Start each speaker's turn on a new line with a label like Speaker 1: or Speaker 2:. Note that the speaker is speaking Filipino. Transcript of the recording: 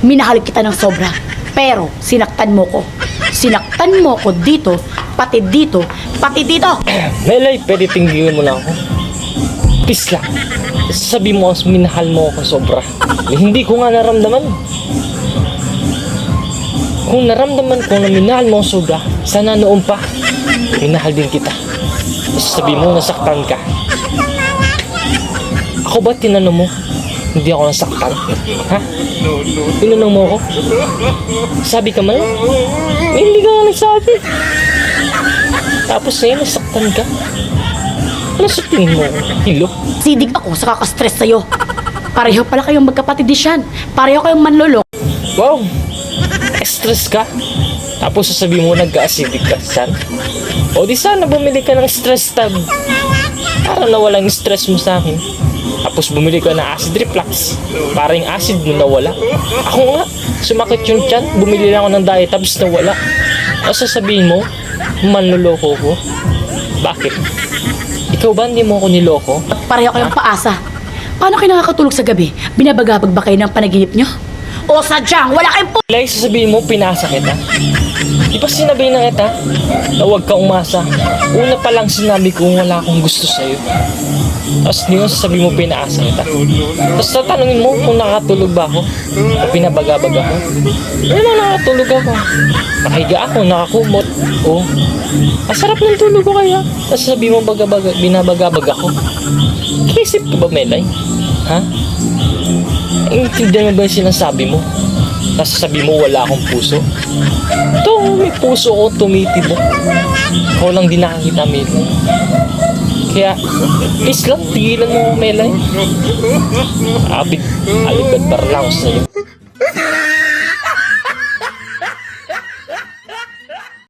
Speaker 1: minahal kita ng sobra. Pero sinaktan mo ko. Sinaktan mo ko dito, pati dito, pati dito.
Speaker 2: Melay, pwede tinggilan mo na ako. Please lang. Sabi mo, minahal mo ako sobra. Hindi ko nga naramdaman. Kung naramdaman ko na minahal mo ako sobra, sana noon pa, minahal din kita. Sabi mo, nasaktan ka. Ako ba tinanong mo? Hindi ako nasaktan. Ha? Tinanong mo ako? Sabi ka man? Hindi ka nga nagsabi. Tapos ngayon, nasaktan ka. Ano sa tingin mo? Hilo?
Speaker 1: Sidik ako sa kakastress sa'yo. Pareho pala kayong magkapatid di siyan. Pareho kayong manlolok.
Speaker 2: Wow! Stress ka? Tapos sasabihin mo nagka-acidic ka, san? O di sana bumili ka ng stress tab. Para nawala yung stress mo sa akin. Tapos bumili ka ng acid reflux. Para yung acid mo nawala. Ako nga, sumakit yung tiyan. Bumili lang ako ng diet tapos nawala. O sasabihin mo, manloloko ko. Bakit? Ikaw ba hindi mo ako niloko?
Speaker 1: Pareho kayong paasa. Paano kayo nakakatulog sa gabi? Binabagabag ba kayo ng panaginip nyo? O sadyang wala kayong
Speaker 2: Like, sasabihin mo, pinasa kita. Di ba sinabi na kita na huwag ka umasa? Una pa lang sinabi ko wala akong gusto sa'yo. Tapos ngayon sasabihin mo, pinaasa kita. Tapos tatanungin mo kung nakatulog ba ako o pinabagabag ako. Ano nakatulog ako? Nakahiga ako, nakakumot. O, masarap ng tulog ko kaya. Tapos sasabihin mo, binabagabag ako. Kisip ka ba, Melay? Ha? Intindihan mo ba yung sinasabi mo? Tapos sabi mo wala akong puso? Ito, may puso ko, tumitibok. Ikaw lang din nakakita, Melay. Kaya, please lang, tigilan mo, Melay. Alibad para lang ako sa'yo.